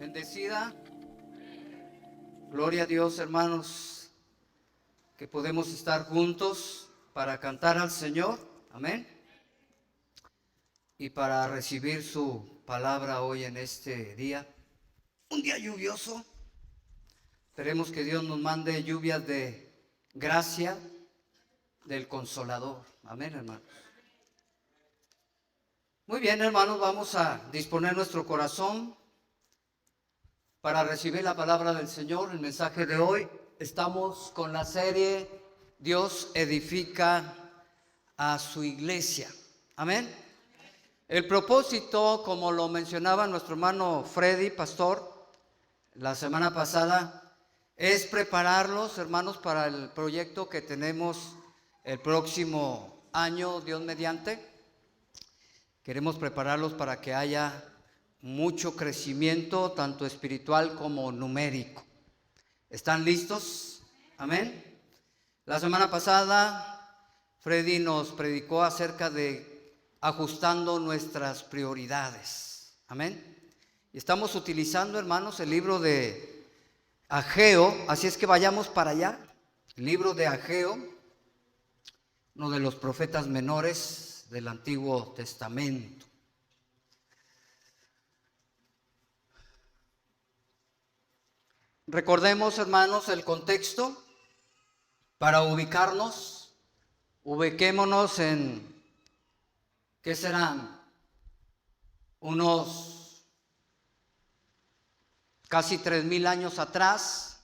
bendecida. Gloria a Dios, hermanos, que podemos estar juntos para cantar al Señor, amén, y para recibir su palabra hoy en este día, un día lluvioso. Esperemos que Dios nos mande lluvias de gracia del Consolador, amén, hermanos. Muy bien, hermanos, vamos a disponer nuestro corazón para recibir la palabra del Señor. El mensaje de hoy, estamos con la serie Dios edifica a su iglesia, amén. El propósito, como lo mencionaba nuestro hermano Freddy, pastor, la semana pasada, es prepararlos, hermanos, para el proyecto que tenemos el próximo año, Dios mediante. Queremos prepararlos para que haya mucho crecimiento, tanto espiritual como numérico. ¿Están listos? Amén. La semana pasada, Freddy nos predicó acerca de ajustando nuestras prioridades. Amén. Y estamos utilizando, hermanos, el libro de Ageo, así es que vayamos para allá. El libro de Ageo, uno de los profetas menores del Antiguo Testamento. Recordemos, hermanos, el contexto para ubicarnos. Ubiquémonos en, ¿qué serán? Unos casi 3000 años atrás,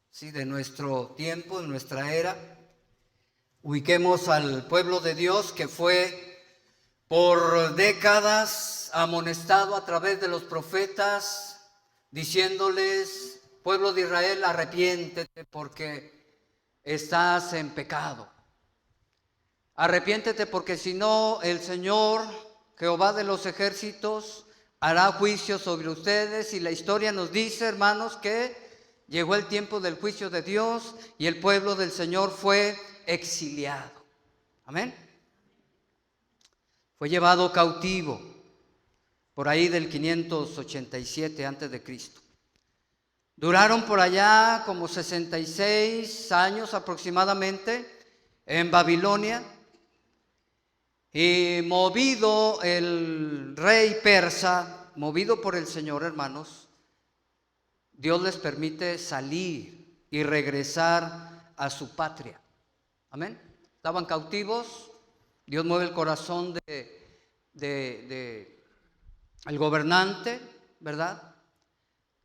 ¿sí? De nuestro tiempo, de nuestra era. Ubiquemos al pueblo de Dios que fue por décadas amonestado a través de los profetas, diciéndoles: pueblo de Israel, arrepiéntete porque estás en pecado. Arrepiéntete porque si no, el Señor, Jehová de los ejércitos, hará juicio sobre ustedes. Y la historia nos dice, hermanos, que llegó el tiempo del juicio de Dios y el pueblo del Señor fue exiliado. Amén. Fue llevado cautivo por ahí del 587 antes de Cristo. Duraron por allá como 66 años aproximadamente en Babilonia. Y movido el rey persa, movido por el Señor, hermanos, Dios les permite salir y regresar a su patria. Amén. Estaban cautivos. Dios mueve el corazón el gobernante, ¿verdad?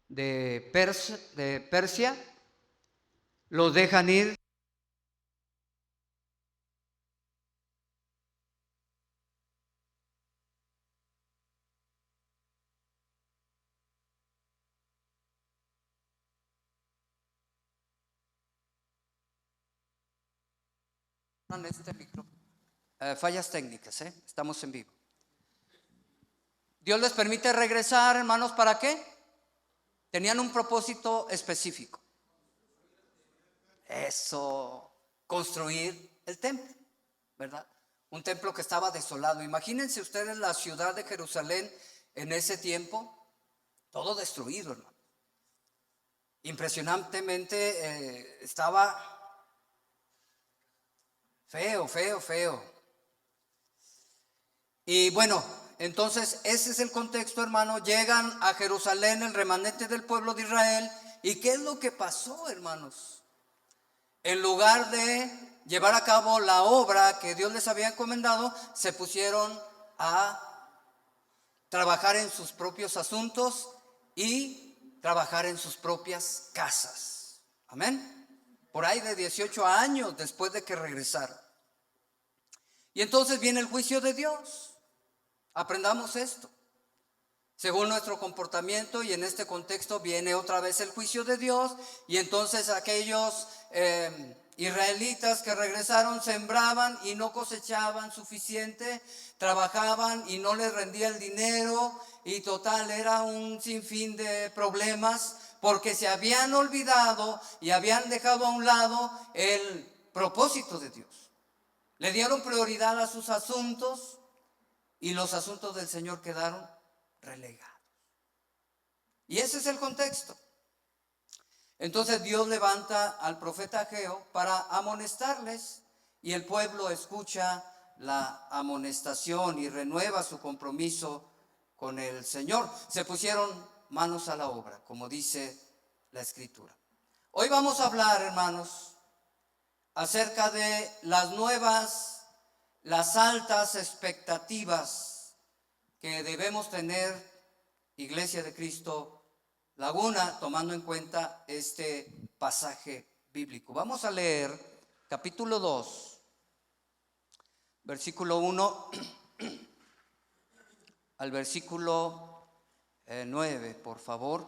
De Persia. Los dejan ir. Este micro. Fallas técnicas, estamos en vivo. Dios les permite regresar, hermanos, ¿para qué? Tenían un propósito específico. Eso, construir el templo, ¿verdad? Un templo que estaba desolado. Imagínense ustedes la ciudad de Jerusalén en ese tiempo, todo destruido, hermano. Impresionantemente estaba feo. Y bueno, entonces ese es el contexto, hermano. Llegan a Jerusalén el remanente del pueblo de Israel. ¿Y qué es lo que pasó, hermanos? En lugar de llevar a cabo la obra que Dios les había encomendado, se pusieron a trabajar en sus propios asuntos y trabajar en sus propias casas. Amén. Por ahí de 18 años después de que regresaron. Y entonces viene el juicio de Dios. Aprendamos esto. Según nuestro comportamiento, y en este contexto viene otra vez el juicio de Dios. Y entonces aquellos israelitas que regresaron sembraban y no cosechaban suficiente, trabajaban y no les rendía el dinero, y total era un sinfín de problemas, porque se habían olvidado y habían dejado a un lado el propósito de Dios. Le dieron prioridad a sus asuntos y los asuntos del Señor quedaron relegados. Y ese es el contexto. Entonces Dios levanta al profeta Ageo para amonestarles, y el pueblo escucha la amonestación y renueva su compromiso con el Señor. Se pusieron manos a la obra, como dice la Escritura. Hoy vamos a hablar, hermanos, acerca de las altas expectativas que debemos tener, Iglesia de Cristo Laguna, tomando en cuenta este pasaje bíblico. Vamos a leer capítulo 2, versículo 1 al versículo 9, por favor.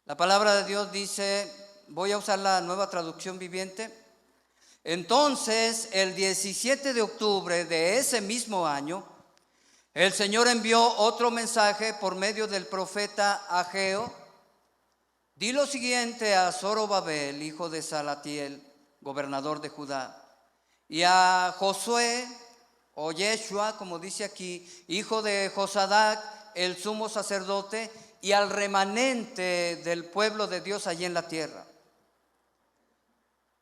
La palabra de Dios dice, voy a usar la Nueva Traducción Viviente. Entonces, el 17 de octubre de ese mismo año, el Señor envió otro mensaje por medio del profeta Ageo. Di lo siguiente a Zorobabel, hijo de Salatiel, gobernador de Judá, y a Josué, o Yeshua, como dice aquí, hijo de Josadac, el sumo sacerdote, y al remanente del pueblo de Dios allí en la tierra.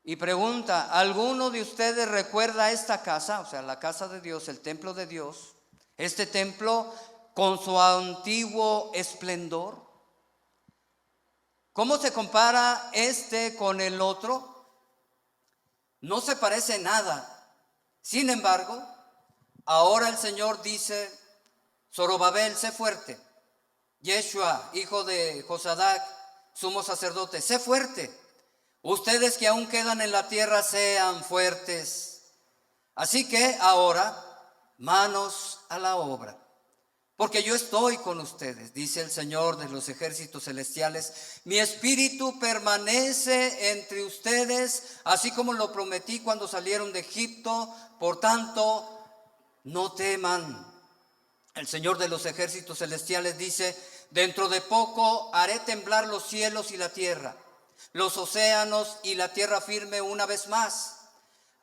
Y pregunta, ¿alguno de ustedes recuerda esta casa? O sea, la casa de Dios, el templo de Dios. Este templo con su antiguo esplendor. ¿Cómo se compara este con el otro? No se parece nada. Sin embargo, ahora el Señor dice, Zorobabel, sé fuerte. Yeshua, hijo de Josadac, sumo sacerdote, sé fuerte. Ustedes que aún quedan en la tierra, sean fuertes. Así que ahora, manos a la obra, porque yo estoy con ustedes, dice el Señor de los ejércitos celestiales. Mi espíritu permanece entre ustedes, así como lo prometí cuando salieron de Egipto. Por tanto, no teman. El Señor de los ejércitos celestiales dice, dentro de poco haré temblar los cielos y la tierra, los océanos y la tierra firme una vez más.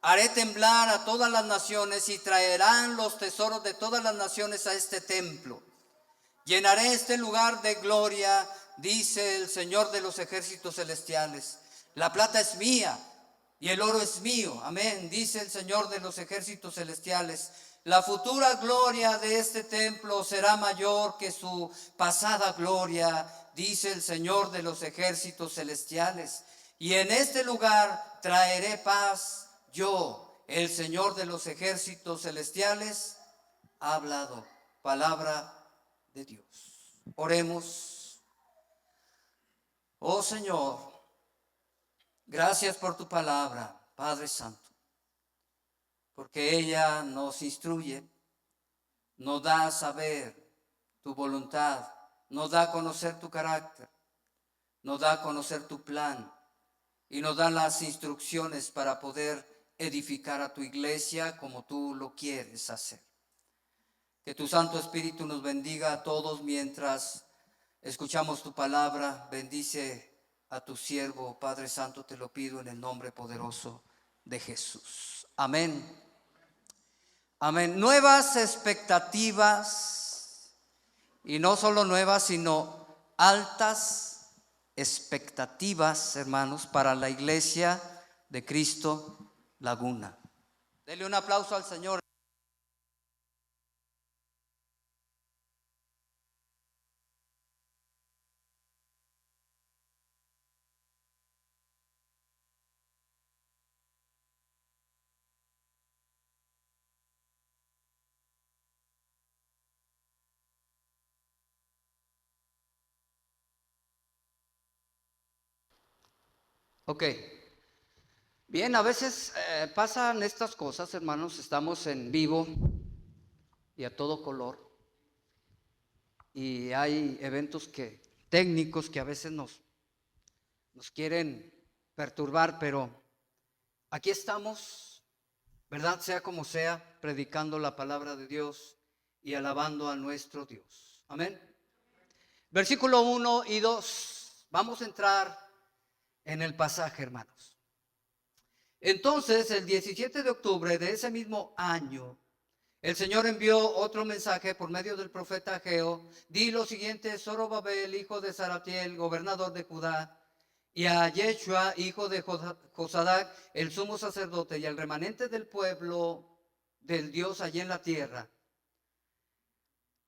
Haré temblar a todas las naciones y traerán los tesoros de todas las naciones a este templo. Llenaré este lugar de gloria, dice el Señor de los ejércitos celestiales. La plata es mía y el oro es mío. Amén, dice el Señor de los ejércitos celestiales. La futura gloria de este templo será mayor que su pasada gloria, dice el Señor de los ejércitos celestiales. Y en este lugar traeré paz. Yo, el Señor de los ejércitos celestiales, ha hablado. Palabra de Dios. Oremos. Oh Señor, gracias por tu palabra, Padre Santo, porque ella nos instruye, nos da a saber tu voluntad, nos da a conocer tu carácter, nos da a conocer tu plan y nos da las instrucciones para poder edificar a tu iglesia como tú lo quieres hacer. Que tu Santo Espíritu nos bendiga a todos mientras escuchamos tu palabra. Bendice a tu siervo, Padre Santo, te lo pido en el nombre poderoso de Jesús. Amén. Amén. Nuevas expectativas, y no solo nuevas, sino altas expectativas, hermanos, para la iglesia de Cristo Laguna. Dele un aplauso al Señor. Ok. Bien, a veces pasan estas cosas, hermanos. Estamos en vivo y a todo color. Y hay eventos técnicos que a veces nos quieren perturbar, pero aquí estamos, ¿verdad? Sea como sea, predicando la palabra de Dios y alabando a nuestro Dios. Amén. Versículo 1 y 2. Vamos a entrar en el pasaje, hermanos. Entonces, el 17 de octubre de ese mismo año, el Señor envió otro mensaje por medio del profeta Ageo. Di lo siguiente: Zorobabel, hijo de Salatiel, gobernador de Judá, y a Yeshua, hijo de Josadac, el sumo sacerdote, y al remanente del pueblo del Dios allí en la tierra.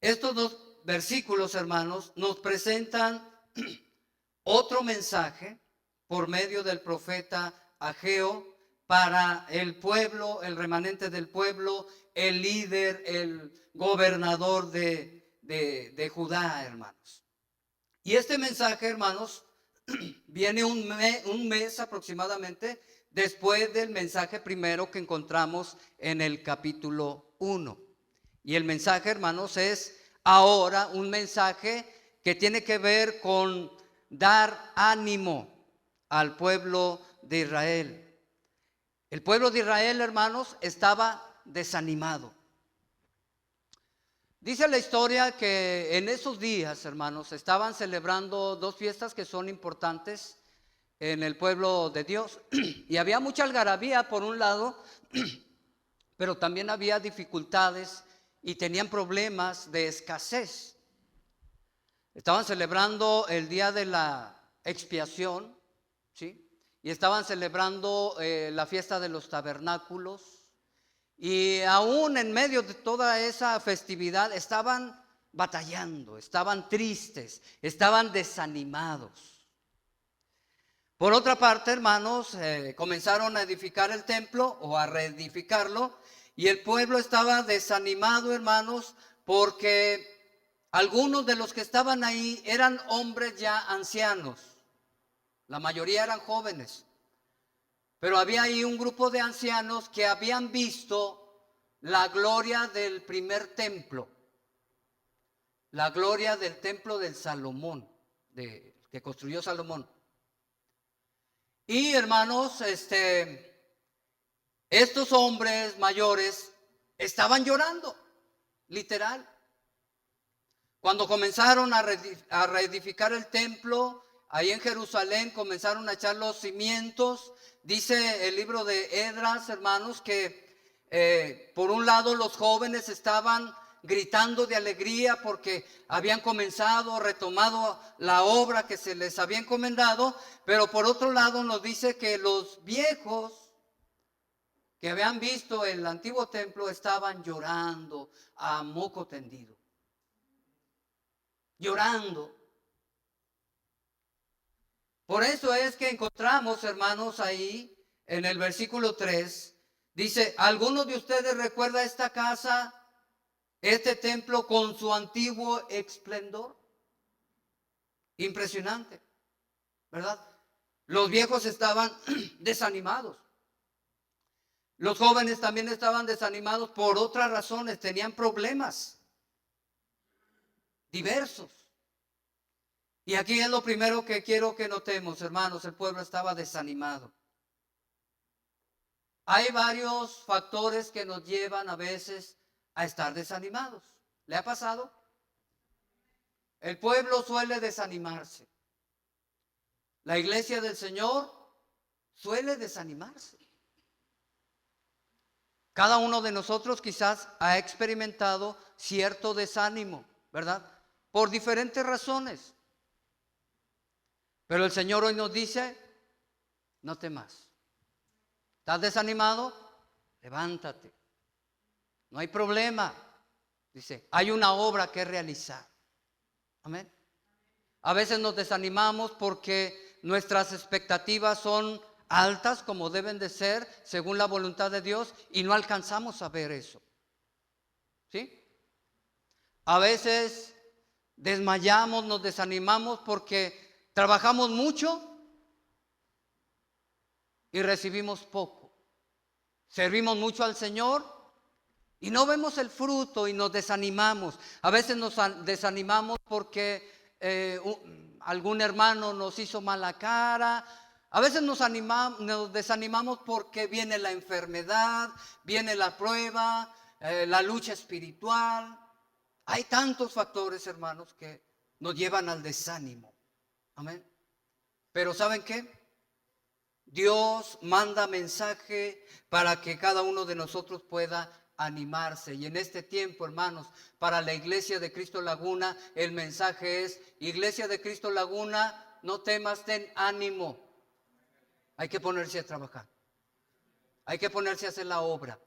Estos dos versículos, hermanos, nos presentan otro mensaje por medio del profeta Ageo para el pueblo, el remanente del pueblo, el líder, el gobernador de Judá, hermanos. Y este mensaje, hermanos, viene un mes aproximadamente después del mensaje primero que encontramos en el capítulo 1. Y el mensaje, hermanos, es ahora un mensaje que tiene que ver con dar ánimo al pueblo de Israel. El pueblo de Israel, hermanos, estaba desanimado. Dice la historia que en esos días, hermanos, estaban celebrando dos fiestas que son importantes en el pueblo de Dios. Y había mucha algarabía por un lado, pero también había dificultades y tenían problemas de escasez. Estaban celebrando el día de la expiación, ¿sí? Y estaban celebrando la fiesta de los tabernáculos. Y aún en medio de toda esa festividad estaban batallando, estaban tristes, estaban desanimados. Por otra parte, hermanos, comenzaron a edificar el templo o a reedificarlo, y el pueblo estaba desanimado, hermanos, porque algunos de los que estaban ahí eran hombres ya ancianos. La mayoría eran jóvenes. Pero había ahí un grupo de ancianos que habían visto la gloria del primer templo. La gloria del templo del Salomón, que construyó Salomón. Y hermanos, estos hombres mayores estaban llorando, literal. Cuando comenzaron a reedificar el templo, ahí en Jerusalén comenzaron a echar los cimientos. Dice el libro de Esdras, hermanos, que por un lado los jóvenes estaban gritando de alegría porque habían comenzado, retomado la obra que se les había encomendado, pero por otro lado nos dice que los viejos que habían visto el antiguo templo estaban llorando a moco tendido. Llorando. Por eso es que encontramos, hermanos, ahí en el versículo 3, dice: ¿alguno de ustedes recuerda esta casa, este templo con su antiguo esplendor? Impresionante, ¿verdad? Los viejos estaban desanimados. Los jóvenes también estaban desanimados por otras razones, tenían problemas diversos. Y aquí es lo primero que quiero que notemos, hermanos: el pueblo estaba desanimado. Hay varios factores que nos llevan a veces a estar desanimados. ¿Le ha pasado? El pueblo suele desanimarse. La iglesia del Señor suele desanimarse. Cada uno de nosotros quizás ha experimentado cierto desánimo, ¿verdad? Por diferentes razones. Pero el Señor hoy nos dice: no temas. ¿Estás desanimado? Levántate. No hay problema. Dice, hay una obra que realizar. Amén. A veces nos desanimamos porque nuestras expectativas son altas, como deben de ser, según la voluntad de Dios, y no alcanzamos a ver eso. ¿Sí? A veces desmayamos, nos desanimamos porque trabajamos mucho y recibimos poco. Servimos mucho al Señor y no vemos el fruto y nos desanimamos. A veces nos desanimamos porque algún hermano nos hizo mala cara. A veces nos desanimamos porque viene la enfermedad, viene la prueba, la lucha espiritual. Hay tantos factores, hermanos, que nos llevan al desánimo. Amén. Pero ¿saben qué? Dios manda mensaje para que cada uno de nosotros pueda animarse. Y en este tiempo, hermanos, para la Iglesia de Cristo Laguna, el mensaje es: Iglesia de Cristo Laguna, no temas, ten ánimo. Hay que ponerse a trabajar. Hay que ponerse a hacer la obra.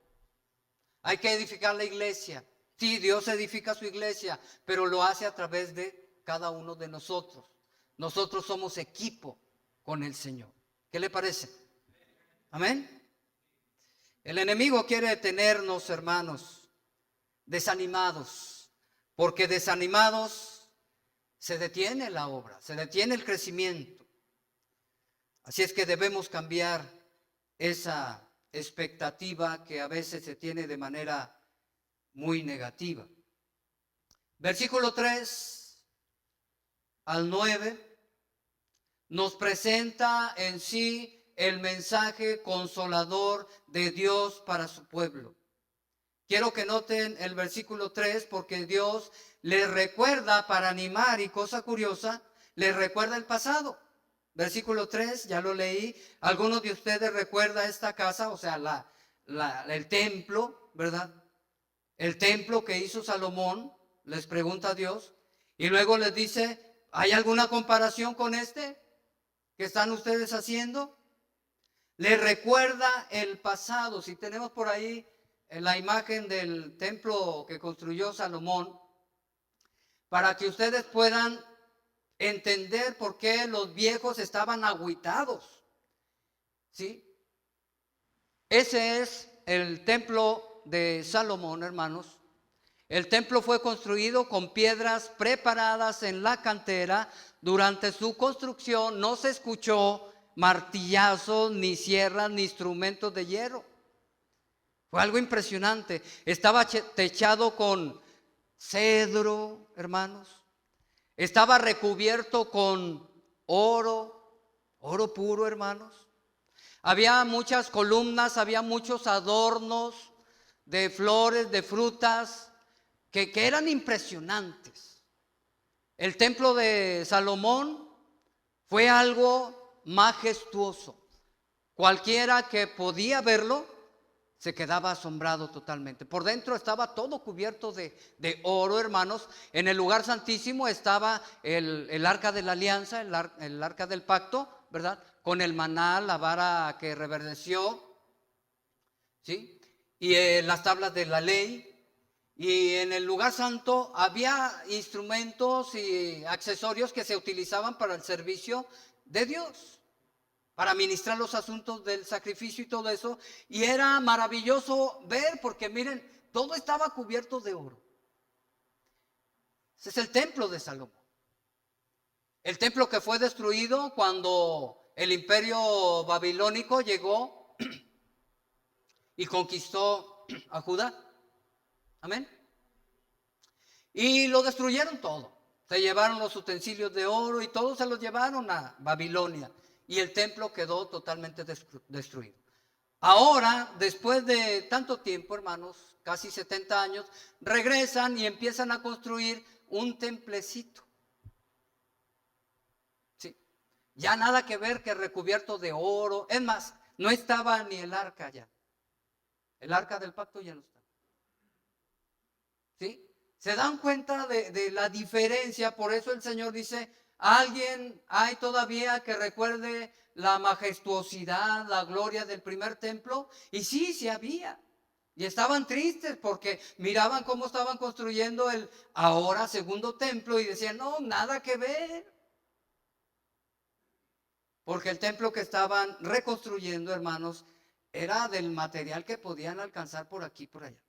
Hay que edificar la iglesia. Sí, Dios edifica su iglesia, pero lo hace a través de cada uno de nosotros. Nosotros somos equipo con el Señor. ¿Qué le parece? Amén. El enemigo quiere tenernos, hermanos, desanimados, porque desanimados se detiene la obra, se detiene el crecimiento. Así es que debemos cambiar esa expectativa que a veces se tiene de manera muy negativa. Versículo 3 al 9 nos presenta en sí el mensaje consolador de Dios para su pueblo. Quiero que noten el versículo 3 porque Dios les recuerda para animar, y cosa curiosa, les recuerda el pasado. Versículo 3, ya lo leí. ¿Alguno de ustedes recuerda esta casa? O sea, el templo, ¿verdad? El templo que hizo Salomón, les pregunta a Dios. Y luego les dice: ¿hay alguna comparación con este que están ustedes haciendo? Les recuerda el pasado. Si tenemos por ahí la imagen del templo que construyó Salomón, para que ustedes puedan entender por qué los viejos estaban agüitados. ¿Sí? Ese es el templo de Salomón, hermanos. El templo fue construido con piedras preparadas en la cantera. Durante su construcción no se escuchó martillazos, ni sierras, ni instrumentos de hierro. Fue algo impresionante. Estaba techado con cedro, hermanos. Estaba recubierto con oro puro, hermanos. Había muchas columnas, había muchos adornos de flores, de frutas, que eran impresionantes. El templo de Salomón fue algo majestuoso. Cualquiera que podía verlo se quedaba asombrado totalmente. Por dentro estaba todo cubierto de oro, hermanos. En el lugar santísimo estaba el arca de la alianza, el arca del pacto, ¿verdad? Con el maná, la vara que reverdeció, ¿sí? Y las tablas de la ley. Y en el lugar santo había instrumentos y accesorios que se utilizaban para el servicio de Dios, para ministrar los asuntos del sacrificio y todo eso. Y era maravilloso ver, porque miren, todo estaba cubierto de oro. Ese es el templo de Salomón. El templo que fue destruido cuando el imperio babilónico llegó y conquistó a Judá. Amén. Y lo destruyeron todo. Se llevaron los utensilios de oro y todos se los llevaron a Babilonia. Y el templo quedó totalmente destruido. Ahora, después de tanto tiempo, hermanos, casi 70 años, regresan y empiezan a construir un templecito. Sí. Ya nada que ver, que recubierto de oro. Es más, no estaba ni el arca ya. El arca del pacto ya no está. ¿Sí? ¿Se dan cuenta de la diferencia? Por eso el Señor dice: ¿alguien hay todavía que recuerde la majestuosidad, la gloria del primer templo? Y sí, sí había. Y estaban tristes porque miraban cómo estaban construyendo el ahora segundo templo y decían: no, nada que ver. Porque el templo que estaban reconstruyendo, hermanos, era del material que podían alcanzar por aquí y por allá.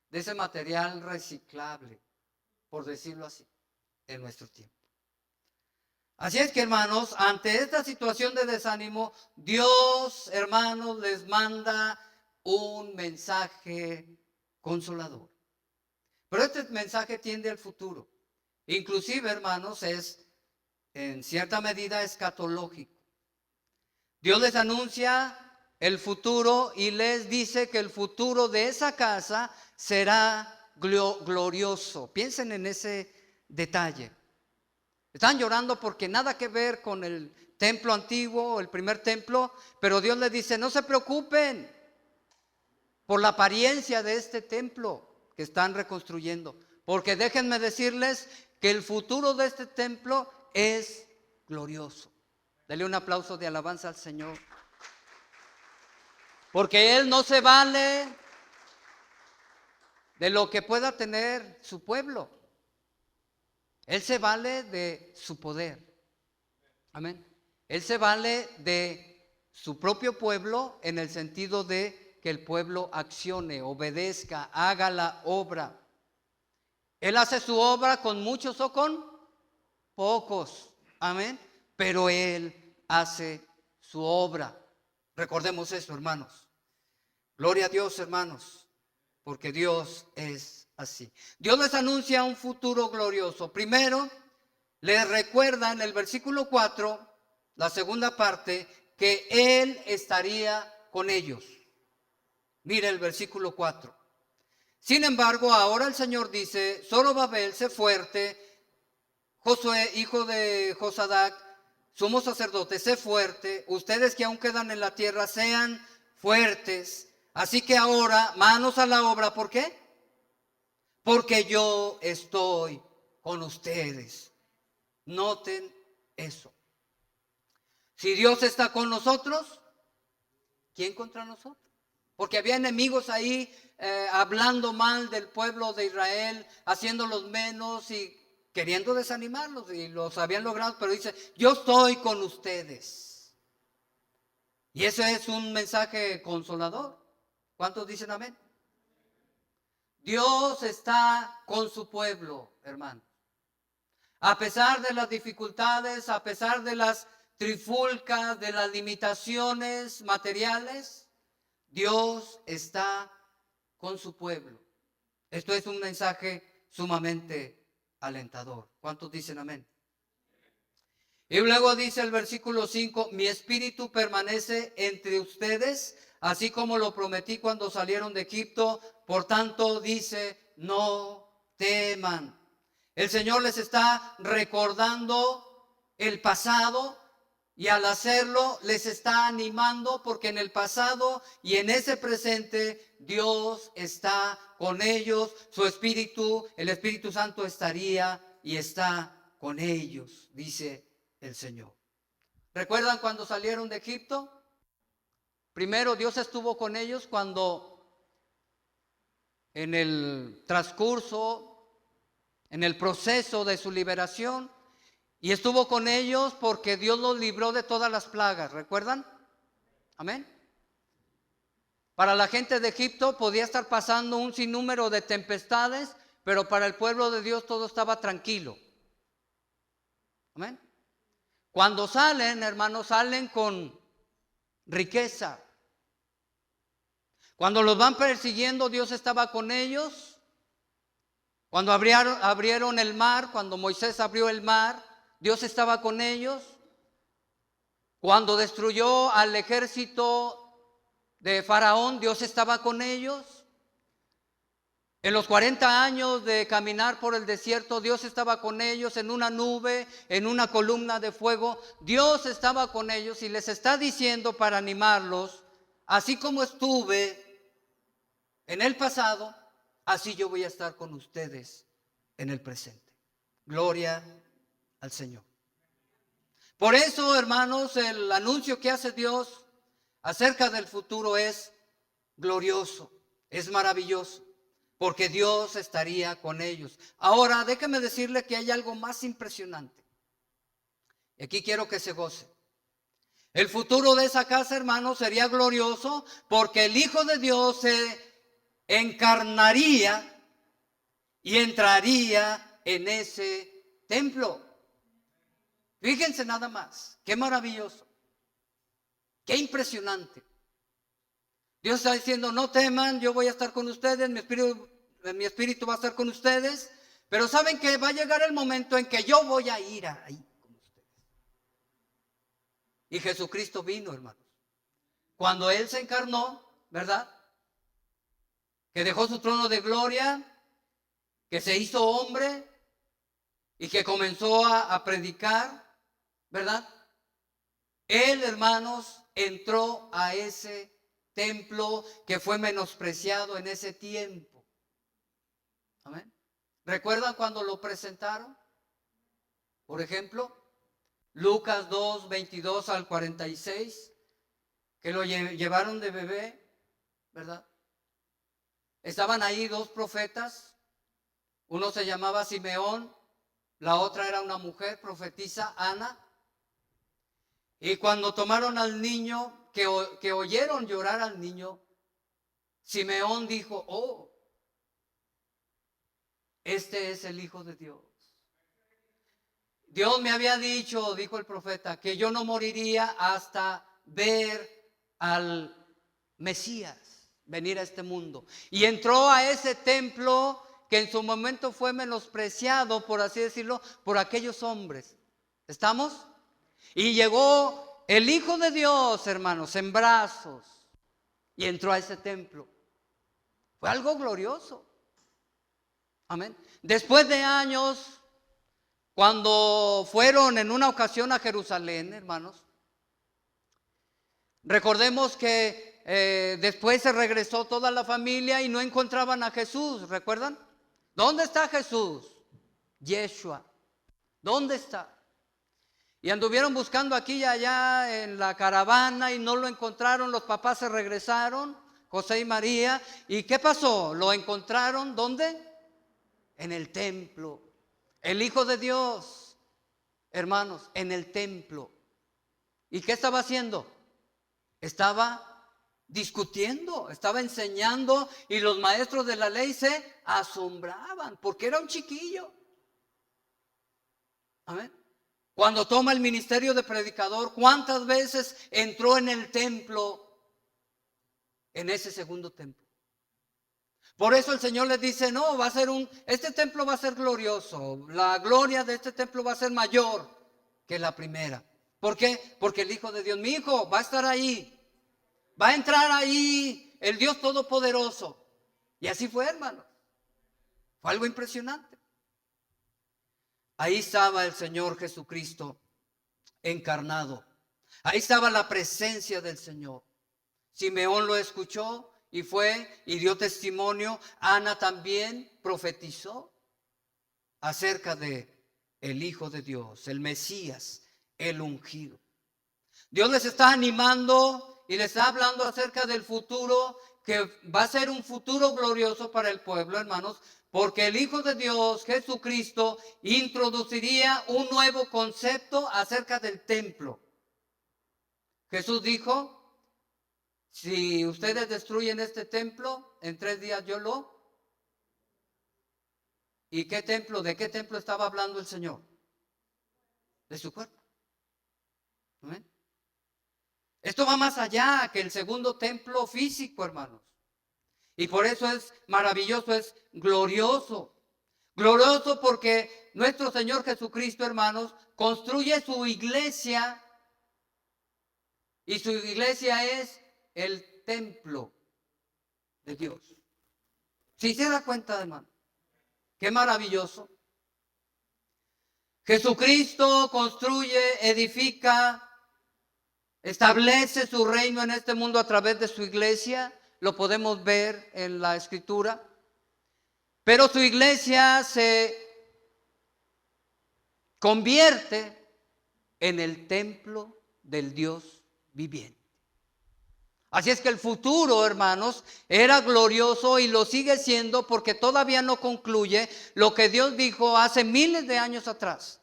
De ese material reciclable, por decirlo así, en nuestro tiempo. Así es que, hermanos, ante esta situación de desánimo, Dios, hermanos, les manda un mensaje consolador. Pero este mensaje tiende al futuro. Inclusive, hermanos, es en cierta medida escatológico. Dios les anuncia el futuro y les dice que el futuro de esa casa será glorioso. Piensen en ese detalle. Están llorando porque nada que ver con el templo antiguo, el primer templo, pero Dios les dice: no se preocupen, por la apariencia de este templo que están reconstruyendo. Porque déjenme decirles que el futuro de este templo es glorioso. Dele un aplauso de alabanza al Señor. Porque Él no se vale de lo que pueda tener su pueblo. Él se vale de su poder. Amén. Él se vale de su propio pueblo en el sentido de que el pueblo accione, obedezca, haga la obra. Él hace su obra con muchos o con pocos. Amén. Pero Él hace su obra. Recordemos eso, hermanos. Gloria a Dios, hermanos, porque Dios es así. Dios les anuncia un futuro glorioso. Primero, les recuerda en el versículo 4, la segunda parte, que Él estaría con ellos. Mire el versículo 4. Sin embargo, ahora el Señor dice: Zorobabel, sé fuerte. Josué, hijo de Josadac, sumo sacerdote, sé fuerte. Ustedes que aún quedan en la tierra, sean fuertes. Así que ahora, manos a la obra. ¿Por qué? Porque yo estoy con ustedes. Noten eso. Si Dios está con nosotros, ¿quién contra nosotros? Porque había enemigos ahí hablando mal del pueblo de Israel, haciéndolos menos y queriendo desanimarlos, y los habían logrado, pero dice: yo estoy con ustedes. Y ese es un mensaje consolador. ¿Cuántos dicen amén? Dios está con su pueblo, hermano. A pesar de las dificultades, a pesar de las trifulcas, de las limitaciones materiales, Dios está con su pueblo. Esto es un mensaje sumamente alentador. ¿Cuántos dicen amén? Y luego dice el versículo 5: mi espíritu permanece entre ustedes, así como lo prometí cuando salieron de Egipto. Por tanto, dice: no teman. El Señor les está recordando el pasado, y al hacerlo les está animando, porque en el pasado y en ese presente Dios está con ellos. Su Espíritu, el Espíritu Santo, estaría y está con ellos, dice el Señor. ¿Recuerdan cuando salieron de Egipto? Primero Dios estuvo con ellos cuando en el transcurso, en el proceso de su liberación, y estuvo con ellos porque Dios los libró de todas las plagas. ¿Recuerdan? Amén. Para la gente de Egipto podía estar pasando un sinnúmero de tempestades, pero para el pueblo de Dios todo estaba tranquilo. Amén. Cuando salen, hermanos, salen con riqueza. Cuando los van persiguiendo, Dios estaba con ellos. Cuando abrieron el mar, cuando Moisés abrió el mar, Dios estaba con ellos. Cuando destruyó al ejército de Faraón, Dios estaba con ellos. En los 40 años de caminar por el desierto, Dios estaba con ellos en una nube, en una columna de fuego. Dios estaba con ellos y les está diciendo para animarlos: así como estuve en el pasado, así yo voy a estar con ustedes en el presente. Gloria al Señor. Por eso, hermanos, el anuncio que hace Dios acerca del futuro es glorioso, es maravilloso, porque Dios estaría con ellos. Ahora, déjeme decirle que hay algo más impresionante. Y aquí quiero que se goce. El futuro de esa casa, hermanos, sería glorioso, porque el Hijo de Dios se encarnaría y entraría en ese templo. Fíjense nada más, qué maravilloso, qué impresionante. Dios está diciendo: no teman, yo voy a estar con ustedes, mi espíritu va a estar con ustedes, pero saben que va a llegar el momento en que yo voy a ir ahí con ustedes. Y Jesucristo vino, hermanos. Cuando Él se encarnó, ¿verdad? Que dejó su trono de gloria, que se hizo hombre y que comenzó a predicar, ¿verdad? Él, hermanos, entró a ese templo que fue menospreciado en ese tiempo. Amén. ¿Recuerdan cuando lo presentaron? Por ejemplo, Lucas 2, 22 al 46, que lo llevaron de bebé, ¿verdad? Estaban ahí dos profetas, uno se llamaba Simeón, la otra era una mujer, profetisa Ana. Y cuando tomaron al niño, que oyeron llorar al niño, Simeón dijo, oh, este es el Hijo de Dios. Dios me había dicho, dijo el profeta, que yo no moriría hasta ver al Mesías venir a este mundo. Y entró a ese templo que en su momento fue menospreciado, por así decirlo, por aquellos hombres. ¿Estamos? Y llegó el Hijo de Dios, hermanos, en brazos, y entró a ese templo. Fue algo glorioso. Amén. Después de años, cuando fueron en una ocasión a Jerusalén, hermanos, recordemos que después se regresó toda la familia y no encontraban a Jesús, ¿recuerdan? ¿Dónde está Jesús? Yeshua, ¿dónde está? Y anduvieron buscando aquí y allá en la caravana y no lo encontraron. Los papás se regresaron, José y María. ¿Y qué pasó? Lo encontraron, ¿dónde? En el templo. El Hijo de Dios, hermanos, en el templo. ¿Y qué estaba haciendo? Estaba discutiendo, estaba enseñando, y los maestros de la ley se asombraban porque era un chiquillo. Amén. Cuando toma el ministerio de predicador, ¿cuántas veces entró en el templo, en ese segundo templo? Por eso el Señor les dice, no, este templo va a ser glorioso, la gloria de este templo va a ser mayor que la primera. ¿Por qué? Porque el Hijo de Dios, mi hijo, va a estar ahí, va a entrar ahí el Dios Todopoderoso. Y así fue, hermano. Fue algo impresionante. Ahí estaba el Señor Jesucristo encarnado. Ahí estaba la presencia del Señor. Simeón lo escuchó y fue y dio testimonio. Ana también profetizó acerca de el Hijo de Dios, el Mesías, el ungido. Dios les está animando y les está hablando acerca del futuro, que va a ser un futuro glorioso para el pueblo, hermanos, porque el Hijo de Dios, Jesucristo, introduciría un nuevo concepto acerca del templo. Jesús dijo, si ustedes destruyen este templo, en 3 días yo lo... ¿Y qué templo? ¿De qué templo estaba hablando el Señor? De su cuerpo. ¿Amén? Esto va más allá que el segundo templo físico, hermanos. Y por eso es maravilloso, es glorioso. Glorioso porque nuestro Señor Jesucristo, hermanos, construye su iglesia. Y su iglesia es el templo de Dios. ¿Sí se da cuenta, hermano? Qué maravilloso. Jesucristo construye, edifica, establece su reino en este mundo a través de su iglesia. Lo podemos ver en la Escritura. Pero su iglesia se convierte en el templo del Dios viviente. Así es que el futuro, hermanos, era glorioso y lo sigue siendo, porque todavía no concluye lo que Dios dijo hace miles de años atrás.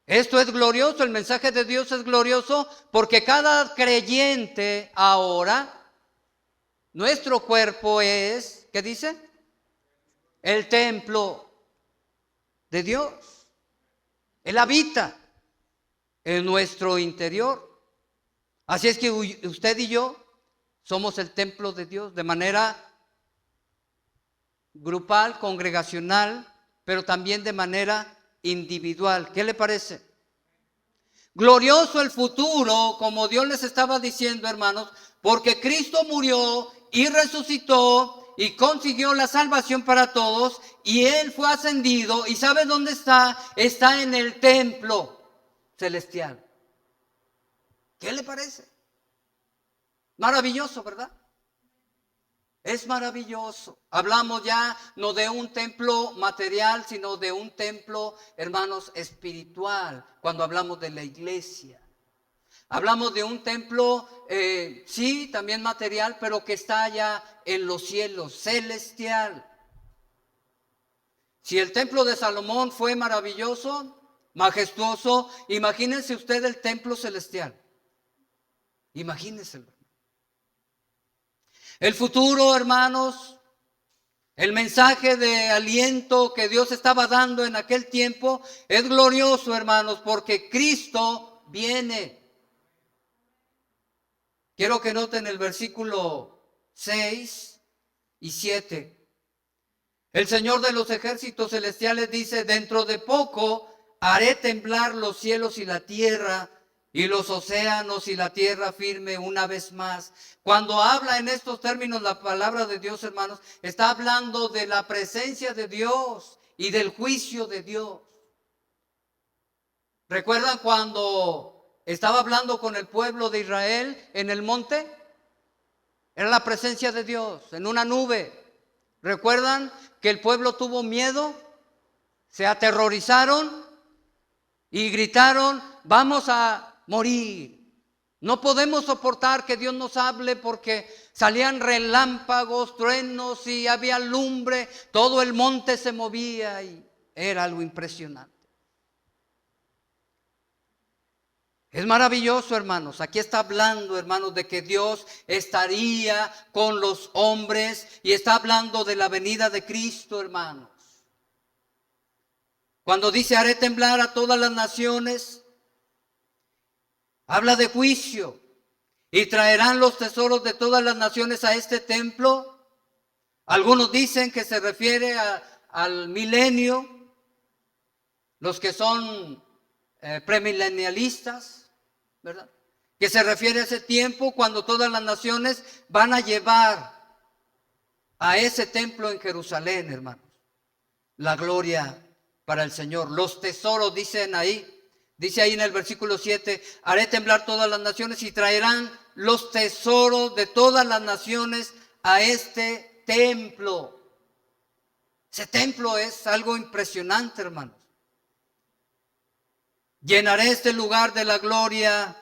Esto es glorioso, el mensaje de Dios es glorioso, porque cada creyente ahora, nuestro cuerpo es, ¿qué dice? El templo de Dios. Él habita en nuestro interior. Así es que usted y yo somos el templo de Dios de manera grupal, congregacional, pero también de manera individual. ¿Qué le parece? Glorioso el futuro, como Dios les estaba diciendo, hermanos, porque Cristo murió y resucitó y consiguió la salvación para todos, y Él fue ascendido. ¿Y sabe dónde está? Está en el templo celestial. ¿Qué le parece? Maravilloso, ¿verdad? Es maravilloso. Hablamos ya no de un templo material, sino de un templo, hermanos, espiritual, cuando hablamos de la iglesia. Hablamos de un templo, sí, también material, pero que está allá en los cielos, celestial. Si el templo de Salomón fue maravilloso, majestuoso, imagínense usted el templo celestial. Imagínenselo. El futuro, hermanos, el mensaje de aliento que Dios estaba dando en aquel tiempo es glorioso, hermanos, porque Cristo viene. Quiero que noten el versículo 6 y 7. El Señor de los ejércitos celestiales dice: dentro de poco haré temblar los cielos y la tierra, y los océanos y la tierra firme una vez más. Cuando habla en estos términos la palabra de Dios, hermanos, está hablando de la presencia de Dios y del juicio de Dios. ¿Recuerdan cuando estaba hablando con el pueblo de Israel en el monte? Era la presencia de Dios en una nube. ¿Recuerdan que el pueblo tuvo miedo? Se aterrorizaron y gritaron: vamos a morir. No podemos soportar que Dios nos hable, porque salían relámpagos, truenos y había lumbre. Todo el monte se movía y era algo impresionante. Es maravilloso, hermanos. Aquí está hablando, hermanos, de que Dios estaría con los hombres y está hablando de la venida de Cristo, hermanos. Cuando dice haré temblar a todas las naciones, habla de juicio. Y traerán los tesoros de todas las naciones a este templo. Algunos dicen que se refiere al milenio, los que son premilenialistas, ¿verdad? Que se refiere a ese tiempo cuando todas las naciones van a llevar a ese templo en Jerusalén, hermanos, la gloria para el Señor. Los tesoros, dicen ahí, dice ahí en el versículo 7, haré temblar todas las naciones y traerán los tesoros de todas las naciones a este templo. Ese templo es algo impresionante, hermanos. Llenaré este lugar de la gloria.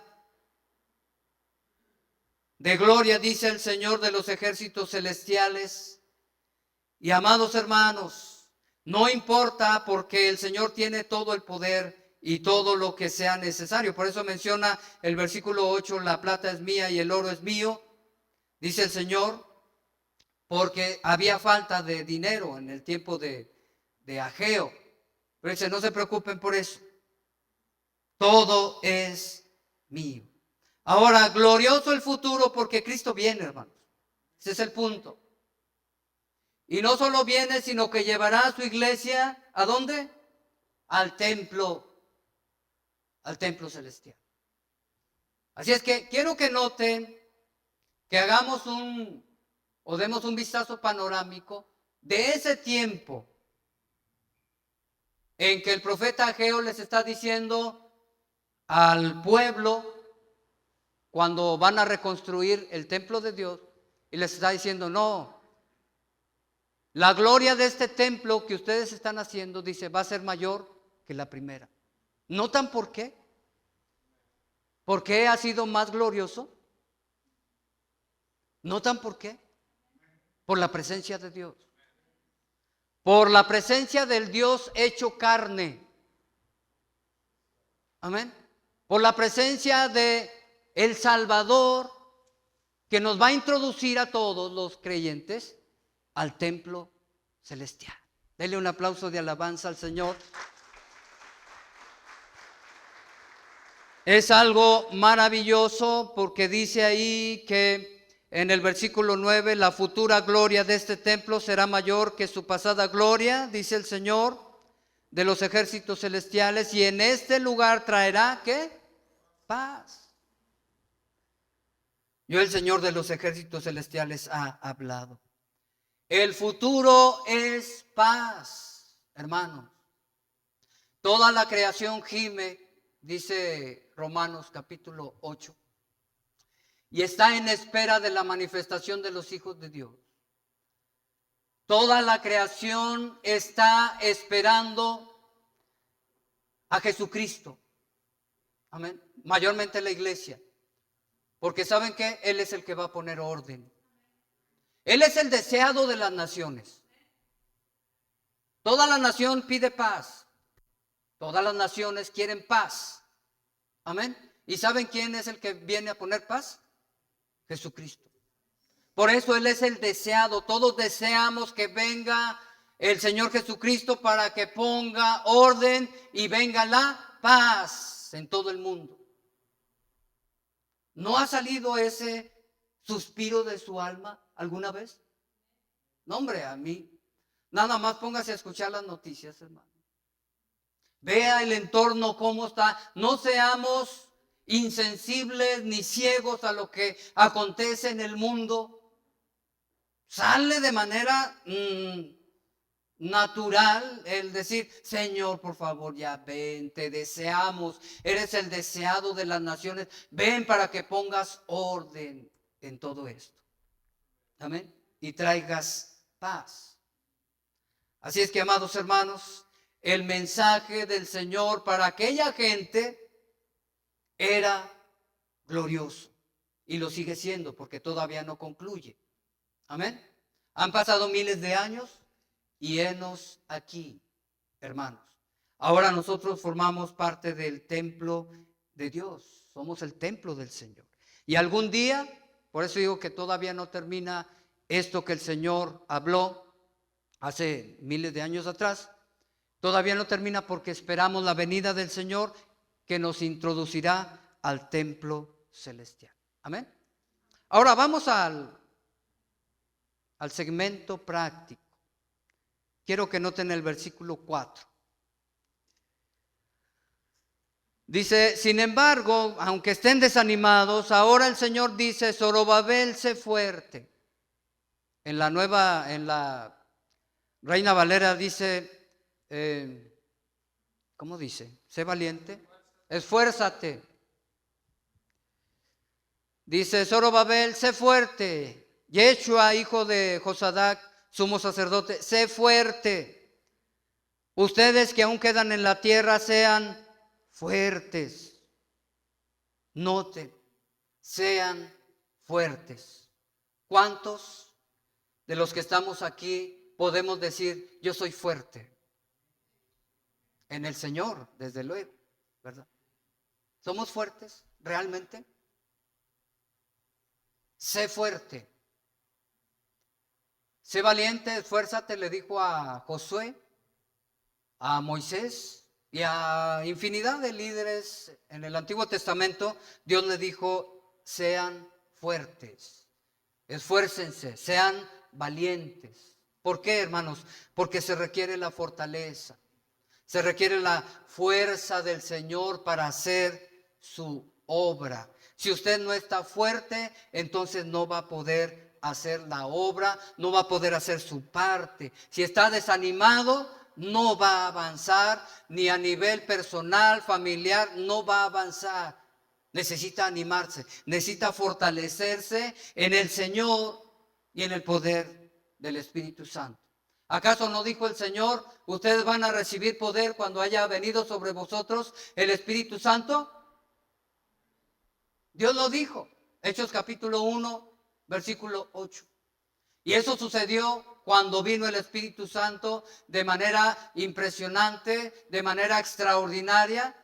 De gloria, dice el Señor de los ejércitos celestiales. Y amados hermanos, no importa, porque el Señor tiene todo el poder y todo lo que sea necesario. Por eso menciona el versículo 8, la plata es mía y el oro es mío, dice el Señor, porque había falta de dinero en el tiempo de Ageo. Pero dice: no se preocupen por eso, todo es mío. Ahora, glorioso el futuro, porque Cristo viene, hermanos. Ese es el punto. Y no solo viene, sino que llevará a su iglesia, ¿a dónde? Al templo celestial. Así es que quiero que noten, que hagamos o demos un vistazo panorámico de ese tiempo en que el profeta Ageo les está diciendo al pueblo, cuando van a reconstruir el templo de Dios, y les está diciendo: no, la gloria de este templo que ustedes están haciendo, dice, va a ser mayor que la primera. ¿Notan por qué? ¿Por qué ha sido más glorioso? ¿Notan por qué? Por la presencia de Dios. Por la presencia del Dios hecho carne. Amén. Por la presencia de el Salvador, que nos va a introducir a todos los creyentes al templo celestial. Denle un aplauso de alabanza al Señor. Es algo maravilloso, porque dice ahí que en el versículo 9, la futura gloria de este templo será mayor que su pasada gloria, dice el Señor de los ejércitos celestiales, y en este lugar traerá, ¿qué? Paz. Yo, el Señor de los ejércitos celestiales, ha hablado. El futuro es paz, hermanos. Toda la creación gime, dice Romanos capítulo 8. y está en espera de la manifestación de los hijos de Dios. Toda la creación está esperando a Jesucristo. Amén. Mayormente la iglesia. Porque ¿saben qué? Él es el que va a poner orden. Él es el deseado de las naciones. Toda la nación pide paz. Todas las naciones quieren paz. Amén. ¿Y saben quién es el que viene a poner paz? Jesucristo. Por eso Él es el deseado. Todos deseamos que venga el Señor Jesucristo para que ponga orden y venga la paz en todo el mundo. ¿No ha salido ese suspiro de su alma alguna vez? No, hombre, a mí. Nada más póngase a escuchar las noticias, hermano. Vea el entorno cómo está. No seamos insensibles ni ciegos a lo que acontece en el mundo. Sale de manera natural el decir: Señor, por favor, ya ven, te deseamos, eres el deseado de las naciones, ven para que pongas orden en todo esto. Amén. Y traigas paz. Así es que, amados hermanos, el mensaje del Señor para aquella gente era glorioso y lo sigue siendo porque todavía no concluye. Amén. Han pasado miles de años y henos aquí, hermanos. Ahora nosotros formamos parte del templo de Dios. Somos el templo del Señor. Y algún día, por eso digo que todavía no termina esto que el Señor habló hace miles de años atrás. Todavía no termina porque esperamos la venida del Señor que nos introducirá al templo celestial. Amén. Ahora vamos al segmento práctico. Quiero que noten el versículo 4. Dice: sin embargo, aunque estén desanimados, ahora el Señor dice: Zorobabel, sé fuerte. En la Reina Valera dice, ¿cómo dice? Sé valiente, esfuérzate. Dice: Zorobabel, sé fuerte. Yeshua, hijo de Josadac, sumo sacerdote, sé fuerte. Ustedes que aún quedan en la tierra, sean fuertes. Noten, sean fuertes. ¿Cuántos de los que estamos aquí podemos decir: yo soy fuerte? En el Señor, desde luego, ¿verdad? ¿Somos fuertes realmente? Sé fuerte. Sé valiente, esfuérzate, le dijo a Josué, a Moisés y a infinidad de líderes en el Antiguo Testamento. Dios le dijo: sean fuertes, esfuércense, sean valientes. ¿Por qué, hermanos? Porque se requiere la fortaleza, se requiere la fuerza del Señor para hacer su obra. Si usted no está fuerte, entonces no va a poder hacer la obra, no va a poder hacer su parte. Si está desanimado, no va a avanzar, ni a nivel personal, familiar, no va a avanzar. Necesita animarse, necesita fortalecerse en el Señor y en el poder del Espíritu Santo. ¿Acaso no dijo el Señor: ustedes van a recibir poder cuando haya venido sobre vosotros el Espíritu Santo? Dios lo dijo. Hechos capítulo 1, versículo 8. Y eso sucedió cuando vino el Espíritu Santo de manera impresionante, de manera extraordinaria.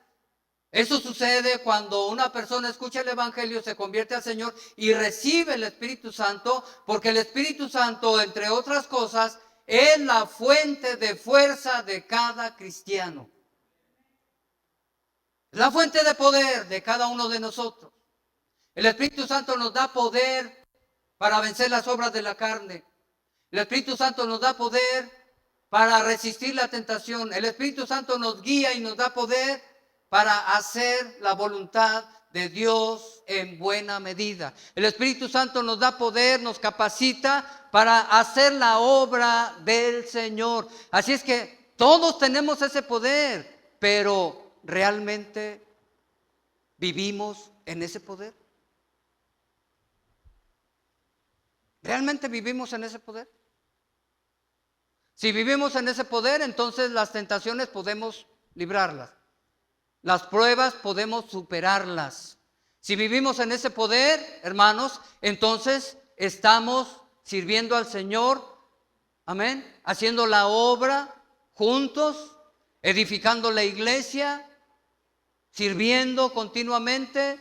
Eso sucede cuando una persona escucha el Evangelio, se convierte al Señor y recibe el Espíritu Santo, porque el Espíritu Santo, entre otras cosas, es la fuente de fuerza de cada cristiano. La fuente de poder de cada uno de nosotros. El Espíritu Santo nos da poder para vencer las obras de la carne. El Espíritu Santo nos da poder para resistir la tentación. El Espíritu Santo nos guía y nos da poder para hacer la voluntad de Dios en buena medida. El Espíritu Santo nos da poder, nos capacita para hacer la obra del Señor. Así es que todos tenemos ese poder, pero ¿realmente vivimos en ese poder? ¿Realmente vivimos en ese poder? Si vivimos en ese poder, entonces las tentaciones podemos librarlas. Las pruebas podemos superarlas. Si vivimos en ese poder, hermanos, entonces estamos sirviendo al Señor, amén, haciendo la obra juntos, edificando la iglesia, sirviendo continuamente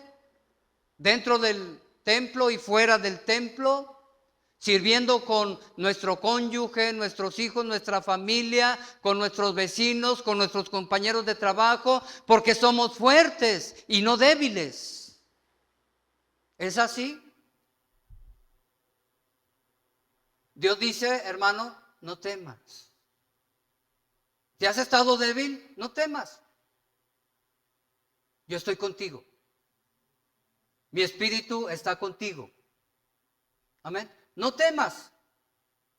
dentro del templo y fuera del templo, sirviendo con nuestro cónyuge, nuestros hijos, nuestra familia, con nuestros vecinos, con nuestros compañeros de trabajo, porque somos fuertes y no débiles. ¿Es así? Dios dice, hermano, no temas. ¿Te has estado débil? No temas. Yo estoy contigo. Mi espíritu está contigo. Amén. No temas.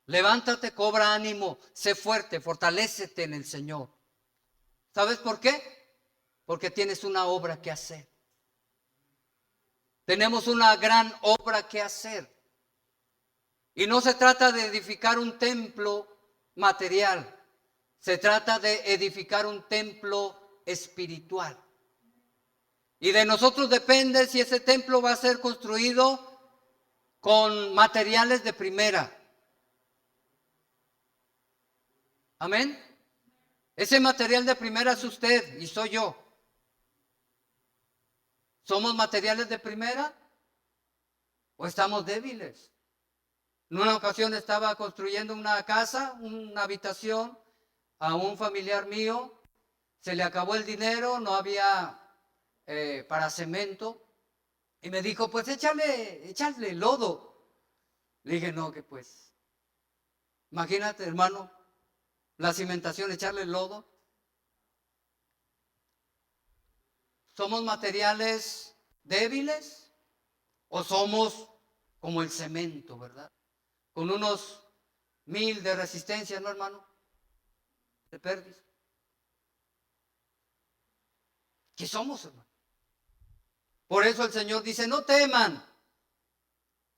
Levántate, cobra ánimo, sé fuerte, fortalécete en el Señor. ¿Sabes por qué? Porque tienes una obra que hacer. Tenemos una gran obra que hacer. Y no se trata de edificar un templo material. Se trata de edificar un templo espiritual. Y de nosotros depende si ese templo va a ser construido con materiales de primera. Amén. Ese material de primera es usted y soy yo. ¿Somos materiales de primera o estamos débiles? En una ocasión estaba construyendo una casa, una habitación a un familiar mío. Se le acabó el dinero, no había para cemento. Y me dijo, pues échale lodo. Le dije, no, que pues. Imagínate, hermano, la cimentación, echarle lodo. ¿Somos materiales débiles o somos como el cemento, verdad? Con unos 1000 de resistencia, ¿no, hermano? De pérdida. ¿Qué somos, hermano? Por eso el Señor dice, no teman.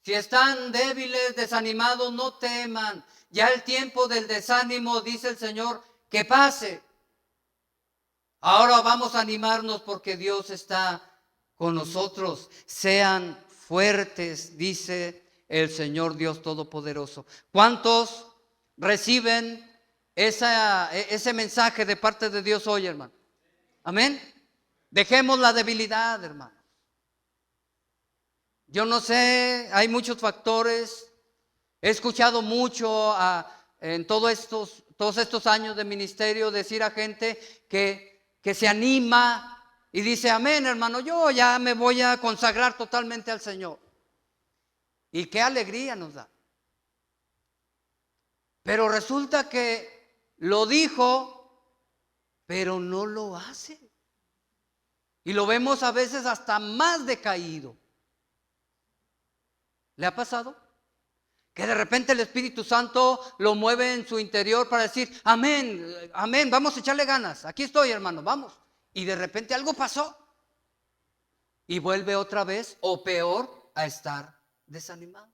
Si están débiles, desanimados, no teman. Ya el tiempo del desánimo, dice el Señor, que pase. Ahora vamos a animarnos porque Dios está con nosotros. Sean fuertes, dice el Señor Dios Todopoderoso. ¿Cuántos reciben ese mensaje de parte de Dios hoy, hermano? Amén. Dejemos la debilidad, hermano. Yo no sé, hay muchos factores. He escuchado mucho en todos estos años de ministerio decir a gente que se anima y dice, amén, hermano, yo ya me voy a consagrar totalmente al Señor. Y qué alegría nos da. Pero resulta que lo dijo, pero no lo hace. Y lo vemos a veces hasta más decaído. ¿Le ha pasado? Que de repente el Espíritu Santo lo mueve en su interior para decir, amén, amén, vamos a echarle ganas. Aquí estoy, hermano, vamos. Y de repente algo pasó. Y vuelve otra vez, o peor, a estar desanimado.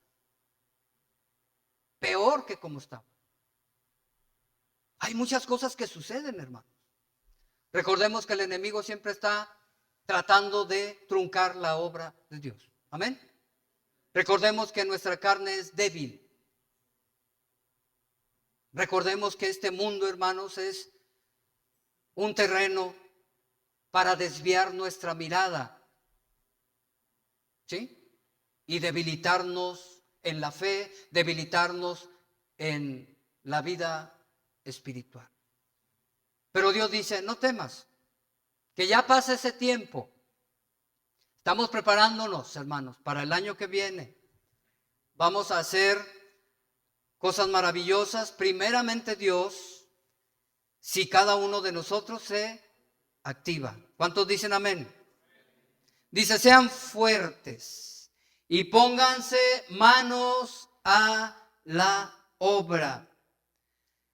Peor que como estaba. Hay muchas cosas que suceden, hermano. Recordemos que el enemigo siempre está tratando de truncar la obra de Dios. Amén. Recordemos que nuestra carne es débil. Recordemos que este mundo, hermanos, es un terreno para desviar nuestra mirada, ¿sí? Y debilitarnos en la fe, debilitarnos en la vida espiritual. Pero Dios dice, no temas, que ya pase ese tiempo. Estamos preparándonos, hermanos, para el año que viene. Vamos a hacer cosas maravillosas. Primeramente Dios, si cada uno de nosotros se activa. ¿Cuántos dicen amén? Dice, sean fuertes y pónganse manos a la obra.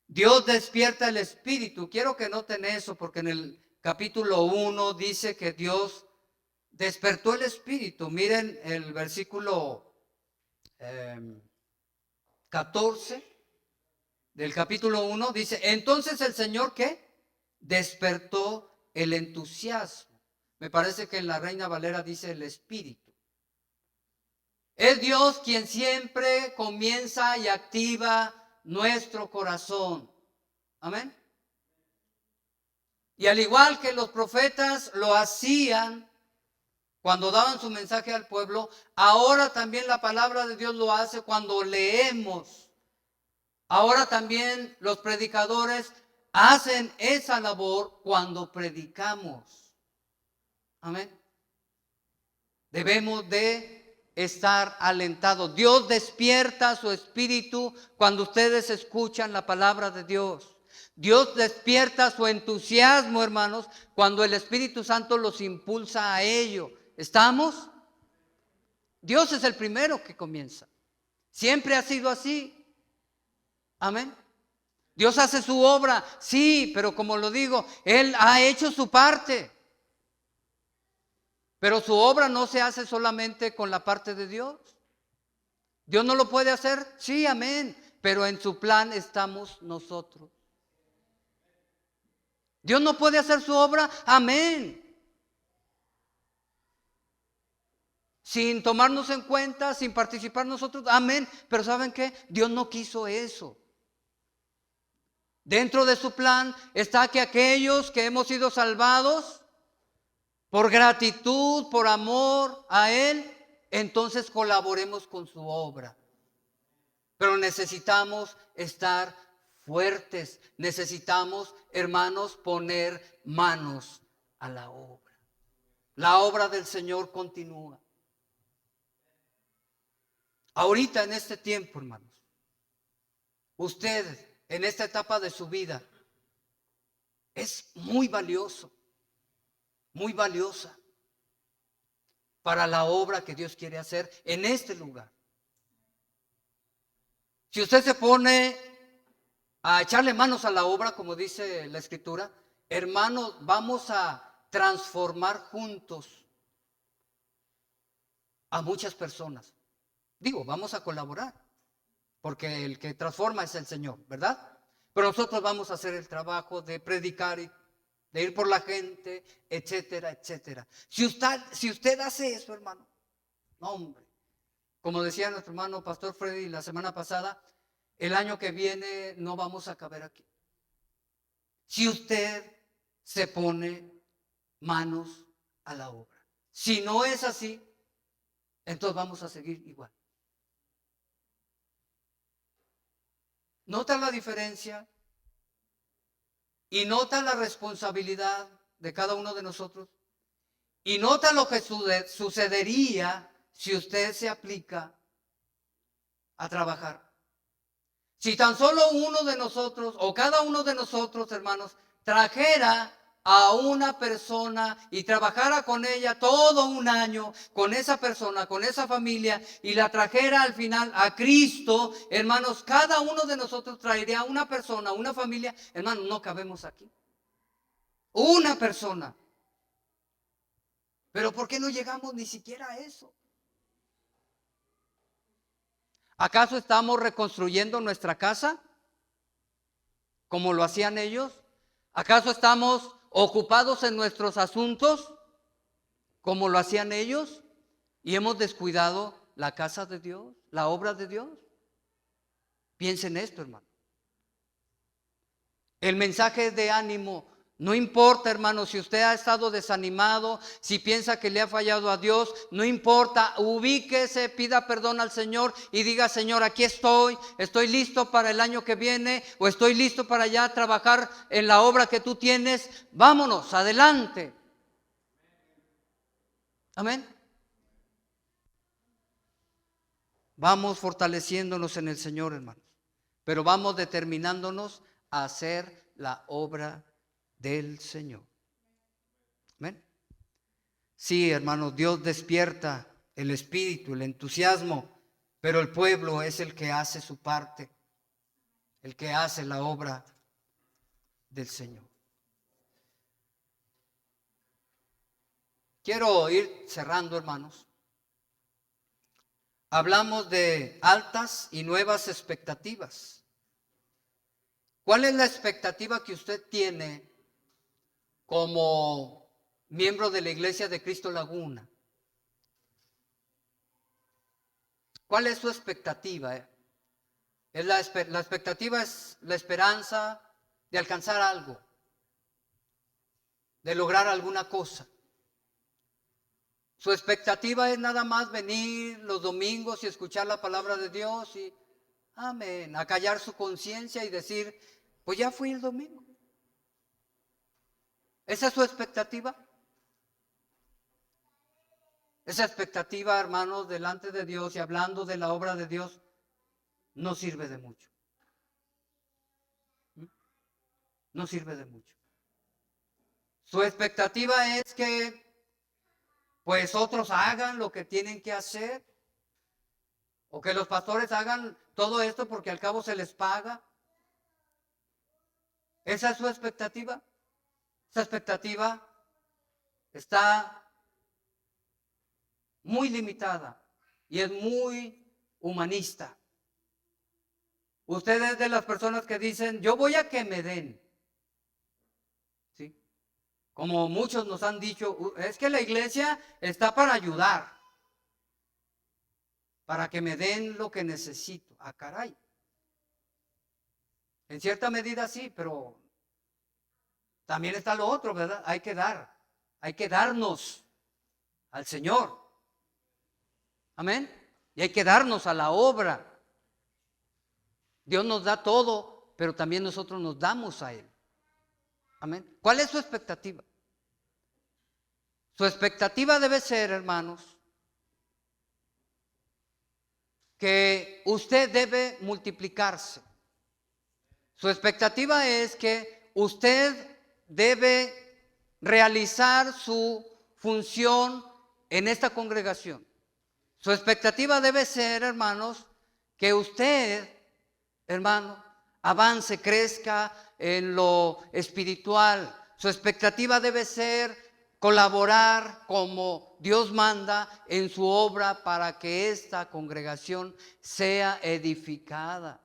Dios despierta el espíritu. Quiero que noten eso porque en el capítulo 1 dice que Dios despertó el espíritu. Miren el versículo 14 del capítulo 1 dice, entonces el Señor, ¿qué? Despertó el entusiasmo. Me parece que en la Reina Valera dice el espíritu. Es Dios quien siempre comienza y activa nuestro corazón. Amén. Y al igual que los profetas lo hacían cuando daban su mensaje al pueblo, ahora también la palabra de Dios lo hace cuando leemos. Ahora también los predicadores hacen esa labor cuando predicamos. Amén. Debemos de estar alentados. Dios despierta su espíritu cuando ustedes escuchan la palabra de Dios. Dios despierta su entusiasmo, hermanos, cuando el Espíritu Santo los impulsa a ello. ¿Estamos? Dios es el primero que comienza. Siempre ha sido así. Amén. Dios hace su obra, sí, pero como lo digo, Él ha hecho su parte. Pero su obra no se hace solamente con la parte de Dios. ¿Dios no lo puede hacer? Sí, amén. Pero en su plan estamos nosotros. ¿Dios no puede hacer su obra? Amén. Sin tomarnos en cuenta, sin participar nosotros, amén. Pero ¿saben qué? Dios no quiso eso. Dentro de su plan está que aquellos que hemos sido salvados por gratitud, por amor a Él, entonces colaboremos con su obra. Pero necesitamos estar fuertes, necesitamos, hermanos, poner manos a la obra. La obra del Señor continúa. Ahorita en este tiempo, hermanos, usted en esta etapa de su vida es muy valioso, muy valiosa para la obra que Dios quiere hacer en este lugar. Si usted se pone a echarle manos a la obra, como dice la Escritura, hermanos, vamos a transformar juntos a muchas personas. Digo, vamos a colaborar, porque el que transforma es el Señor, ¿verdad? Pero nosotros vamos a hacer el trabajo de predicar y de ir por la gente, etcétera, etcétera. Si usted hace eso, hermano, no, hombre. Como decía nuestro hermano Pastor Freddy la semana pasada, el año que viene no vamos a caber aquí. Si usted se pone manos a la obra. Si no es así, entonces vamos a seguir igual. ¿Nota la diferencia? Y nota la responsabilidad de cada uno de nosotros. Y nota lo que sucedería si usted se aplica a trabajar. Si tan solo uno de nosotros o cada uno de nosotros, hermanos, trajera a una persona y trabajara con ella todo un año, con esa persona, con esa familia, y la trajera al final a Cristo, hermanos, cada uno de nosotros traería a una persona, una familia, hermanos, no cabemos aquí. Una persona. Pero ¿por qué no llegamos ni siquiera a eso? ¿Acaso estamos reconstruyendo nuestra casa como lo hacían ellos? ¿Acaso estamos ocupados en nuestros asuntos como lo hacían ellos? ¿Y hemos descuidado la casa de Dios, la obra de Dios? Piensen esto, hermano. El mensaje de ánimo, no importa, hermano, si usted ha estado desanimado, si piensa que le ha fallado a Dios, no importa, ubíquese, pida perdón al Señor y diga: Señor, aquí estoy listo para el año que viene, o estoy listo para ya trabajar en la obra que tú tienes. Vámonos, adelante. Amén. Vamos fortaleciéndonos en el Señor, hermanos, pero vamos determinándonos a hacer la obra del Señor. Amén. Sí, hermanos, Dios despierta el espíritu, el entusiasmo, pero el pueblo es el que hace su parte, el que hace la obra del Señor. Quiero ir cerrando, hermanos, hablamos de altas y nuevas expectativas. ¿Cuál es la expectativa que usted tiene como miembro de la Iglesia de Cristo Laguna? ¿Cuál es su expectativa? La expectativa es la esperanza de alcanzar algo, de lograr alguna cosa. Su expectativa es nada más venir los domingos y escuchar la palabra de Dios y, amén, acallar su conciencia y decir, pues ya fui el domingo. ¿Esa es su expectativa? Esa expectativa, hermanos, delante de Dios y hablando de la obra de Dios, no sirve de mucho. No sirve de mucho. Su expectativa es que pues otros hagan lo que tienen que hacer, o que los pastores hagan todo esto porque al cabo se les paga. ¿Esa es su expectativa? Esa expectativa está muy limitada y es muy humanista. Usted es de las personas que dicen, yo voy a que me den. ¿Sí? Como muchos nos han dicho, es que la iglesia está para ayudar, para que me den lo que necesito. Ah, caray. En cierta medida sí, pero también está lo otro, ¿verdad? Hay que darnos al Señor. Amén. Y hay que darnos a la obra. Dios nos da todo, pero también nosotros nos damos a Él. Amén. ¿Cuál es su expectativa? Su expectativa debe ser, hermanos, que usted debe multiplicarse. Su expectativa es que usted debe realizar su función en esta congregación. Su expectativa debe ser, hermanos, que usted, hermano, avance, crezca en lo espiritual. Su expectativa debe ser colaborar como Dios manda en su obra para que esta congregación sea edificada,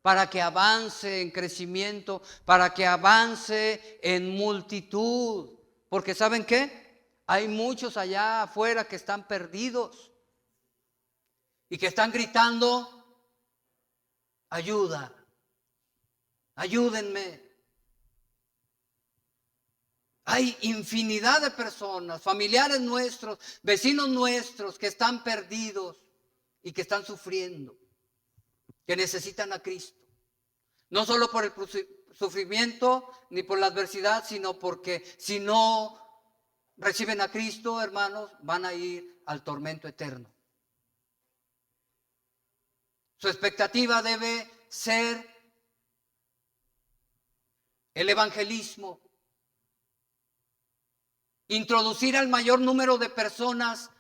para que avance en crecimiento, para que avance en multitud. Porque ¿saben qué? Hay muchos allá afuera que están perdidos y que están gritando, ayuda, ayúdenme. Hay infinidad de personas, familiares nuestros, vecinos nuestros que están perdidos y que están sufriendo, que necesitan a Cristo. No solo por el sufrimiento ni por la adversidad, sino porque si no reciben a Cristo, hermanos, van a ir al tormento eterno. Su expectativa debe ser el evangelismo, introducir al mayor número de personas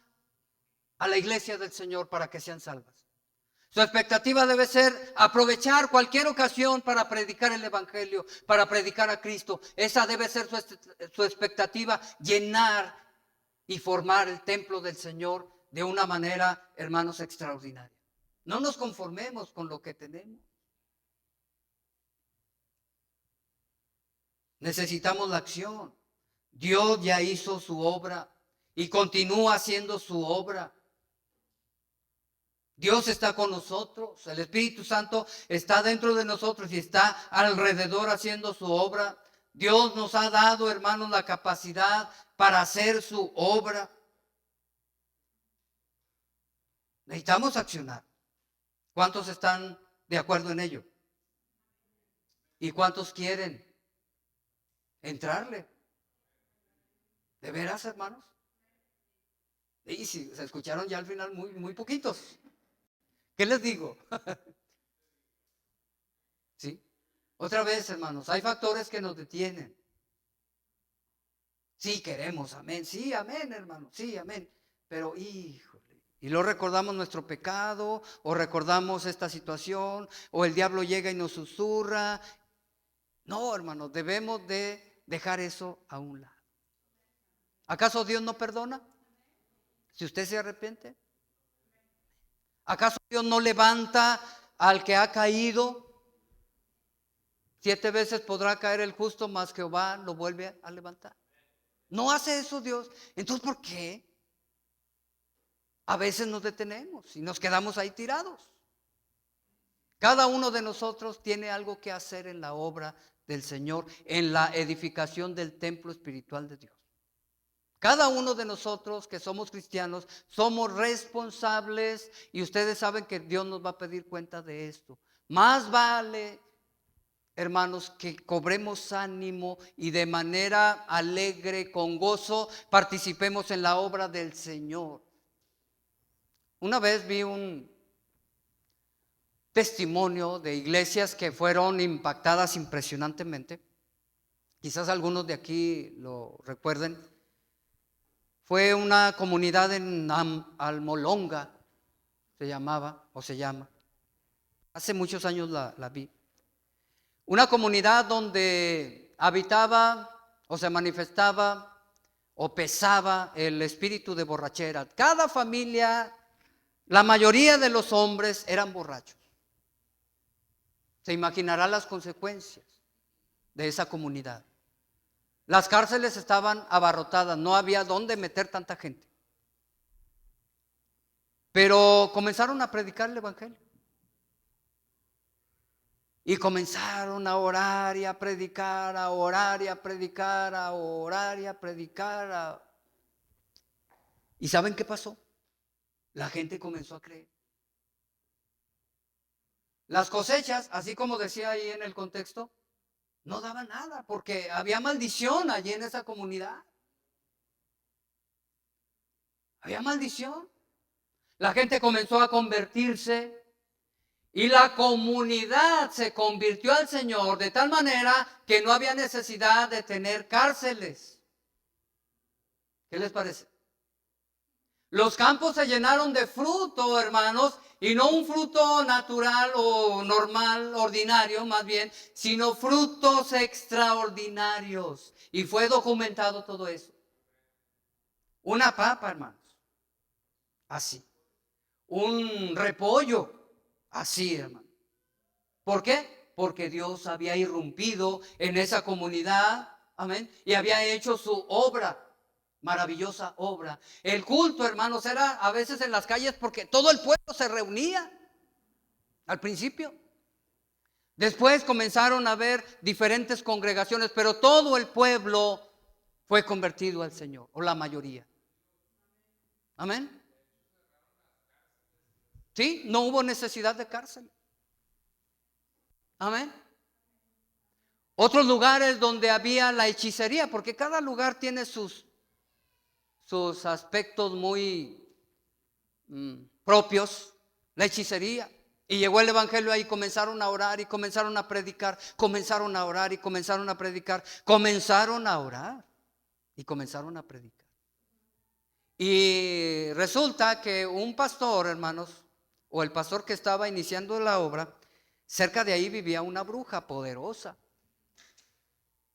a la iglesia del Señor para que sean salvas. Su expectativa debe ser aprovechar cualquier ocasión para predicar el evangelio, para predicar a Cristo. Esa debe ser su expectativa, llenar y formar el templo del Señor de una manera, hermanos, extraordinaria. No nos conformemos con lo que tenemos. Necesitamos la acción. Dios ya hizo su obra y continúa haciendo su obra. Dios está con nosotros, el Espíritu Santo está dentro de nosotros y está alrededor haciendo su obra. Dios nos ha dado, hermanos, la capacidad para hacer su obra. Necesitamos accionar. ¿Cuántos están de acuerdo en ello? ¿Y cuántos quieren entrarle? ¿De veras, hermanos? Y si se escucharon ya al final muy poquitos. ¿Qué les digo? ¿Sí? Otra vez, hermanos, hay factores que nos detienen. Sí, queremos, amén. Sí, amén, hermano. Sí, amén. Pero, híjole. Y luego recordamos nuestro pecado, o recordamos esta situación, o el diablo llega y nos susurra. No, hermanos, debemos de dejar eso a un lado. ¿Acaso Dios no perdona? Si usted se arrepiente. ¿Acaso Dios no levanta al que ha caído? 7 veces podrá caer el justo, mas Jehová lo vuelve a levantar. No hace eso Dios. Entonces, ¿por qué a veces nos detenemos y nos quedamos ahí tirados? Cada uno de nosotros tiene algo que hacer en la obra del Señor, en la edificación del templo espiritual de Dios. Cada uno de nosotros que somos cristianos somos responsables, y ustedes saben que Dios nos va a pedir cuenta de esto. Más vale, hermanos, que cobremos ánimo y de manera alegre, con gozo, participemos en la obra del Señor. Una vez vi un testimonio de iglesias que fueron impactadas impresionantemente. Quizás algunos de aquí lo recuerden. Fue una comunidad en Almolonga, se llamaba o se llama. Hace muchos años la vi. Una comunidad donde habitaba o se manifestaba o pesaba el espíritu de borrachera. Cada familia, la mayoría de los hombres eran borrachos. Se imaginará las consecuencias de esa comunidad. Las cárceles estaban abarrotadas, no había dónde meter tanta gente. Pero comenzaron a predicar el evangelio. Y comenzaron a orar y a predicar, a orar y a predicar, a orar y a predicar. ¿Y saben qué pasó? La gente comenzó a creer. Las cosechas, así como decía ahí en el contexto, no daban nada porque había maldición allí en esa comunidad. Había maldición. La gente comenzó a convertirse y la comunidad se convirtió al Señor de tal manera que no había necesidad de tener cárceles. ¿Qué les parece? Los campos se llenaron de fruto, hermanos, y no un fruto natural o normal, ordinario más bien, sino frutos extraordinarios. Y fue documentado todo eso. Una papa, hermanos, así. Un repollo, así, hermano. ¿Por qué? Porque Dios había irrumpido en esa comunidad, amén, y había hecho su obra. Maravillosa obra. El culto, hermanos, era a veces en las calles porque todo el pueblo se reunía al principio. Después comenzaron a haber diferentes congregaciones, pero todo el pueblo fue convertido al Señor, o la mayoría. Amén. Sí, no hubo necesidad de cárcel. Amén. Otros lugares donde había la hechicería, porque cada lugar tiene sus aspectos muy propios, la hechicería. Y llegó el evangelio ahí, comenzaron a orar y comenzaron a predicar, comenzaron a orar y comenzaron a predicar, comenzaron a orar y comenzaron a predicar. Y resulta que un pastor, hermanos, o el pastor que estaba iniciando la obra, cerca de ahí vivía una bruja poderosa.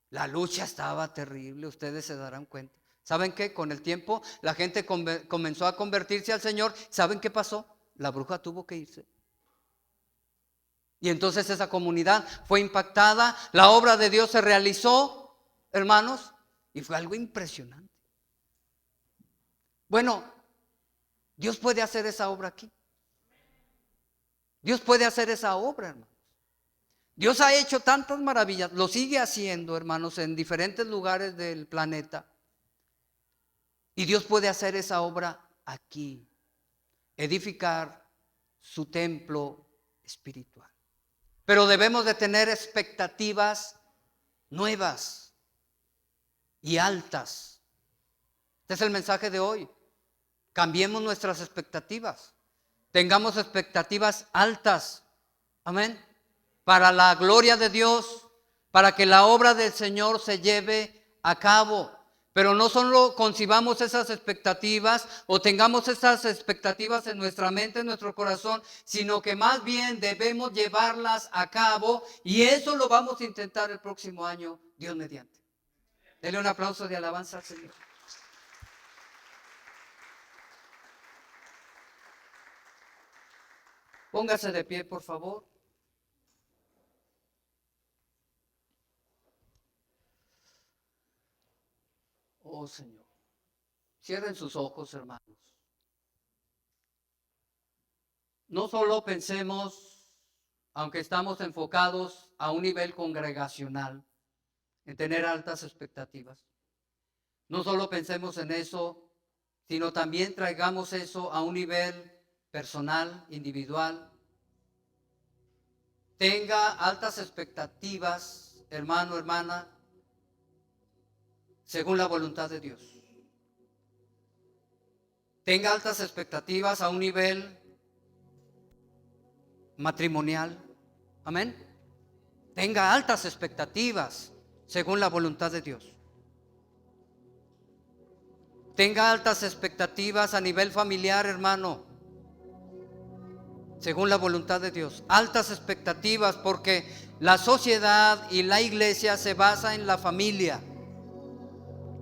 La lucha estaba terrible, ustedes se darán cuenta. ¿Saben qué? Con el tiempo la gente comenzó a convertirse al Señor. ¿Saben qué pasó? La bruja tuvo que irse. Y entonces esa comunidad fue impactada. La obra de Dios se realizó, hermanos, y fue algo impresionante. Bueno, Dios puede hacer esa obra aquí. Dios puede hacer esa obra, hermanos. Dios ha hecho tantas maravillas, lo sigue haciendo, hermanos, en diferentes lugares del planeta. Y Dios puede hacer esa obra aquí, edificar su templo espiritual. Pero debemos de tener expectativas nuevas y altas. Este es el mensaje de hoy. Cambiemos nuestras expectativas. Tengamos expectativas altas. Amén. Para la gloria de Dios, para que la obra del Señor se lleve a cabo. Pero no solo concibamos esas expectativas o tengamos esas expectativas en nuestra mente, en nuestro corazón, sino que más bien debemos llevarlas a cabo, y eso lo vamos a intentar el próximo año, Dios mediante. Denle un aplauso de alabanza al Señor. Póngase de pie, por favor. Oh Señor. Cierren sus ojos, hermanos. No solo pensemos, aunque estamos enfocados a un nivel congregacional, en tener altas expectativas. No solo pensemos en eso, sino también traigamos eso a un nivel personal, individual. Tenga altas expectativas, hermano, hermana, según la voluntad de Dios. Tenga altas expectativas a un nivel matrimonial. Amén. Tenga altas expectativas según la voluntad de Dios. Tenga altas expectativas a nivel familiar, hermano, según la voluntad de Dios. Altas expectativas, porque la sociedad y la iglesia se basa en la familia.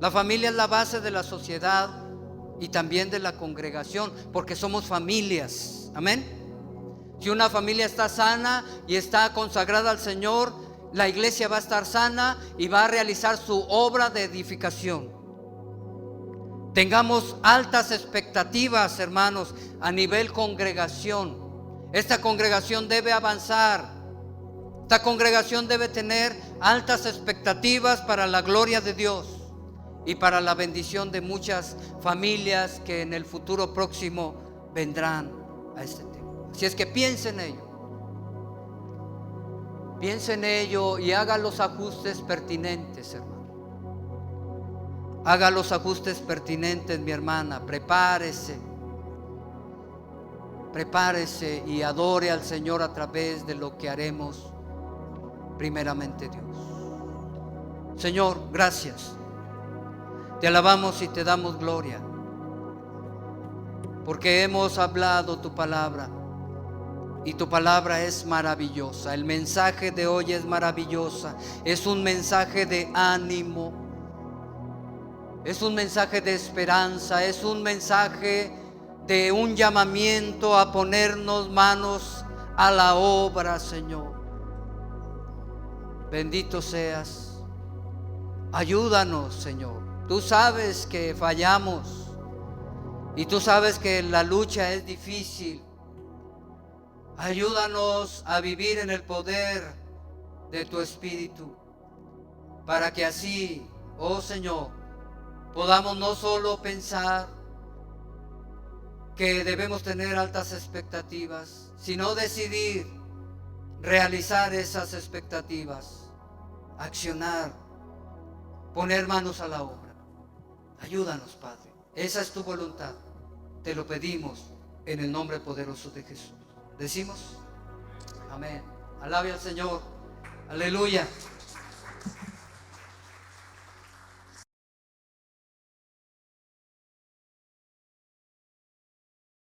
La familia es la base de la sociedad y también de la congregación, porque somos familias. Amén. Si una familia está sana y está consagrada al Señor, la iglesia va a estar sana y va a realizar su obra de edificación. Tengamos altas expectativas, hermanos, a nivel congregación. Esta congregación debe avanzar. Esta congregación debe tener altas expectativas para la gloria de Dios y para la bendición de muchas familias que en el futuro próximo vendrán a este tema. Así es que piense en ello. Piense en ello y haga los ajustes pertinentes, hermano. Haga los ajustes pertinentes, mi hermana. Prepárese y adore al Señor a través de lo que haremos primeramente Dios. Señor, gracias. Te alabamos y te damos gloria, porque hemos hablado tu palabra y tu palabra es maravillosa. El mensaje de hoy es maravillosa. Es un mensaje de ánimo. Es un mensaje de esperanza, es un mensaje de un llamamiento a ponernos manos a la obra, Señor. Bendito seas. Ayúdanos, Señor. Tú sabes que fallamos y tú sabes que la lucha es difícil. Ayúdanos a vivir en el poder de tu Espíritu, para que así, oh Señor, podamos no solo pensar que debemos tener altas expectativas, sino decidir realizar esas expectativas, accionar, poner manos a la obra. Ayúdanos, Padre. Esa es tu voluntad. Te lo pedimos en el nombre poderoso de Jesús. Decimos, amén. Alabe al Señor. Aleluya.